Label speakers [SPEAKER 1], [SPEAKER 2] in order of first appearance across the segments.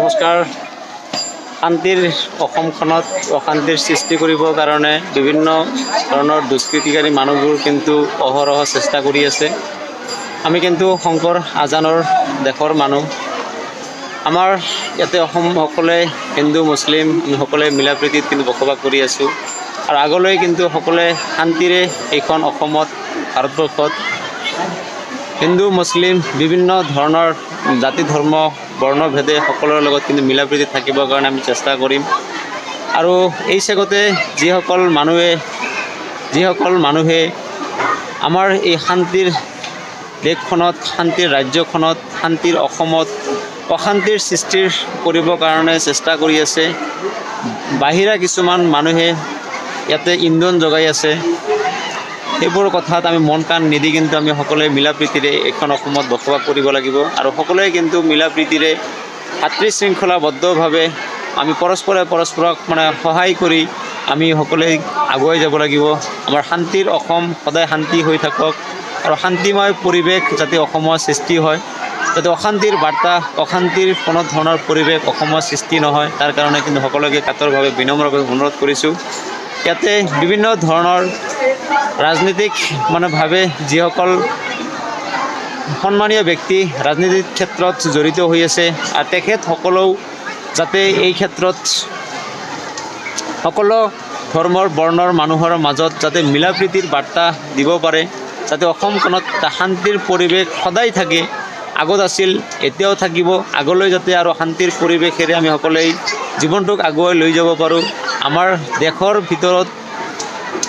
[SPEAKER 1] নমস্কাৰ। শান্তিৰ অসমখনত অশান্তিৰ সৃষ্টি কৰিবৰ কাৰণে বিভিন্ন ধৰণৰ দুষ্কৃতিকাৰী মানুহবোৰ কিন্তু অহৰহ চেষ্টা কৰি আছে। আমি কিন্তু শংকৰ আজানৰ দেশৰ মানুহ। আমাৰ ইয়াতে অসম সকলোৱে হিন্দু মুছলিম আমি সকলোৱে মিলা প্ৰীতিত কিন্তু বসবাস কৰি আছোঁ আৰু আগলৈ কিন্তু সকলোৱে শান্তিৰে এইখন অসমত ভাৰতবৰ্ষত হিন্দু মুছলিম বিভিন্ন ধৰণৰ জাতি ধৰ্ম বৰ্ণভেদে সকলোৰে লগত কিন্তু মিলা প্ৰীতিত থাকিবৰ কাৰণে আমি চেষ্টা কৰিম। আৰু এই চেগতে যিসকল মানুহে আমাৰ এই শান্তিৰ দেশখনত শান্তিৰ ৰাজ্যখনত শান্তিৰ অসমত অশান্তিৰ সৃষ্টি কৰিবৰ কাৰণে চেষ্টা কৰি আছে, বাহিৰা কিছুমান মানুহে ইয়াতে ইন্ধন যোগাই আছে, সেইবোৰ কথাত আমি মন কাণ নিদি কিন্তু আমি সকলোৱে মিলা প্ৰীতিৰে এইখন অসমত বসবাস কৰিব লাগিব। আৰু সকলোৱে কিন্তু মিলা প্ৰীতিৰে ভাতৃ শৃংখলাবদ্ধভাৱে আমি পৰস্পৰক সহায় কৰি আমি সকলোৱে আগুৱাই যাব লাগিব। আমাৰ শান্তিৰ অসম সদায় শান্তি হৈ থাকক আৰু শান্তিময় পৰিৱেশ যাতে অসমৰ সৃষ্টি হয়, যাতে অশান্তিৰ বাৰ্তা অশান্তিৰ কোনো ধৰণৰ পৰিৱেশ অসমৰ সৃষ্টি নহয়, তাৰ কাৰণে কিন্তু সকলোকে কাতৰভাৱে বিনম্ৰভাৱে অনুৰোধ কৰিছোঁ। ইয়াতে বিভিন্ন ধৰণৰ ৰাজনীতিক ভাৱে যিসকল সন্মানীয় ব্যক্তি ৰাজনীতিৰ ক্ষেত্ৰত জড়িত হৈ আছে আৰু তেখেতসকলেও যাতে এই ক্ষেত্ৰত সকলো ধৰ্মৰ বৰ্ণৰ মানুহৰ মাজত যাতে মিলা প্ৰীতিৰ বাৰ্তা দিব পাৰে, যাতে অসমখনত শান্তিৰ পৰিৱেশ সদায় থাকে, আগত আছিল এতিয়াও থাকিব, আগলৈ যাতে আৰু শান্তিৰ পৰিৱেশেৰে আমি সকলোৱে জীৱনটোক আগুৱাই লৈ যাব পাৰোঁ। আমাৰ দেশৰ ভিতৰত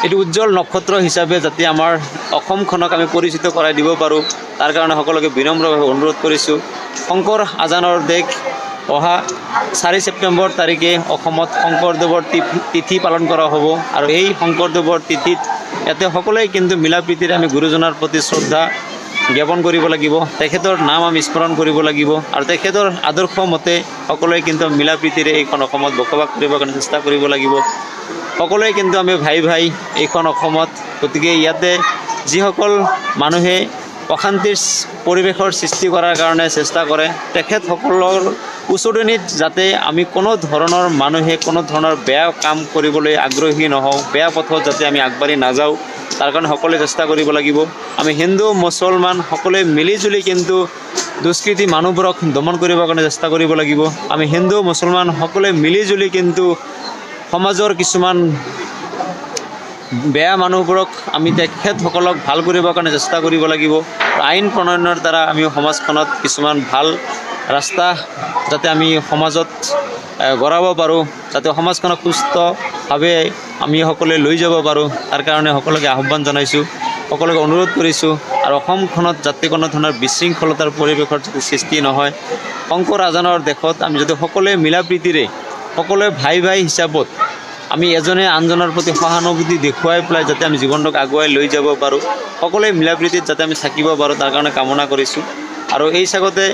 [SPEAKER 1] এইটো উজ্জ্বল নক্ষত্ৰ হিচাপে যাতে আমাৰ অসমখনক আমি পৰিচিত কৰাই দিব পাৰোঁ, তাৰ কাৰণে সকলোকে বিনম্ৰভাৱে অনুৰোধ কৰিছোঁ। শংকৰ আজানৰ দেশ অহা 4 ছেপ্টেম্বৰ তাৰিখে অসমত শংকৰদেৱৰ তিথি পালন কৰা হ'ব আৰু এই শংকৰদেৱৰ তিথিত ইয়াতে সকলোৱে কিন্তু মিলা প্ৰীতিৰে আমি গুৰুজনাৰ প্ৰতি শ্ৰদ্ধা জ্ঞাপন কৰিব লাগিব, তেখেতৰ নাম আমি স্মৰণ কৰিব লাগিব আৰু তেখেতৰ আদৰ্শ মতে সকলোৱে কিন্তু মিলা প্ৰীতিৰে এইখন অসমত বসবাস কৰিবৰ কাৰণে চেষ্টা কৰিব লাগিব। সকলোৱে কিন্তু আমি ভাই এইখন অসমত। গতিকে ইয়াতে যিসকল মানুহে অশান্তিৰ পৰিৱেশৰ সৃষ্টি কৰাৰ কাৰণে চেষ্টা কৰে, তেখেতসকলৰ উচতনিত যাতে আমি কোনো ধৰণৰ মানুহে কোনো ধৰণৰ বেয়া কাম কৰিবলৈ আগ্ৰহী নহওঁ, বেয়া পথত যাতে আমি আগবাঢ়ি নাযাওঁ, তাৰ কাৰণে সকলোৱে চেষ্টা কৰিব লাগিব। আমি হিন্দু মুছলমান সকলোৱে মিলিজুলি কিন্তু দুষ্কৃতি মানুহবোৰক দমন কৰিবৰ কাৰণে চেষ্টা কৰিব লাগিব। আমি হিন্দু মুছলমান সকলোৱে মিলিজুলি কিন্তু সমাজৰ কিছুমান বেয়া মানুহবোৰক আমি তেখেতসকলক ভাল কৰিবৰ কাৰণে চেষ্টা কৰিব লাগিব। আইন প্ৰণয়নৰ দ্বাৰা আমি সমাজখনত কিছুমান ভাল ৰাস্তা যাতে আমি সমাজত গঢ়াব পাৰোঁ, যাতে সমাজখনক সুস্থভাৱে আমি সকলোৱে লৈ যাব পাৰোঁ, তাৰ কাৰণে সকলোকে আহ্বান জনাইছোঁ, সকলোকে অনুৰোধ কৰিছোঁ। আৰু অসমখনত যাতে কোনো ধৰণৰ বিশৃংখলতাৰ পৰিৱেশৰ যাতে সৃষ্টি নহয়, শংকৰ আজানৰ দেশত আমি যাতে সকলোৱে মিলা প্ৰীতিৰে সকলোৱে ভাই হিচাপত আমি এজনে আনজনৰ প্ৰতি সহানুভূতি দেখুৱাই পেলাই যাতে আমি জীৱনটোক আগুৱাই লৈ যাব পাৰোঁ, সকলোৱে মিলা প্ৰীতিত যাতে আমি থাকিব পাৰোঁ, তাৰ কাৰণে কামনা কৰিছোঁ। আৰু এই চাগতে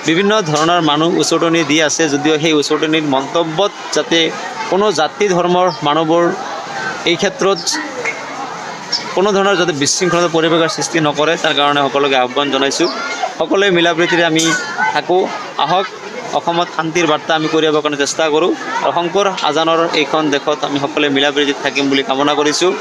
[SPEAKER 1] বিভিন্ন ধৰণৰ মানুহ উচতনি দি আছে, যদিও সেই উচতনিৰ মন্তব্যত যাতে কোনো জাতি ধৰ্মৰ মানুহবোৰ এই ক্ষেত্ৰত কোনো ধৰণৰ যাতে বিশৃংখলতা পৰিৱেশৰ সৃষ্টি নকৰে, তাৰ কাৰণে সকলোকে আহ্বান জনাইছোঁ। সকলোৱে মিলা প্ৰীতিৰে আমি থাকোঁ, আহক অসমত শান্তিৰ বাৰ্তা আমি কঢ়িয়াবৰ কাৰণে চেষ্টা কৰোঁ আৰু শংকৰ আজানৰ এইখন দেশত আমি সকলোৱে মিলা প্ৰীতিত থাকিম বুলি কামনা কৰিছোঁ।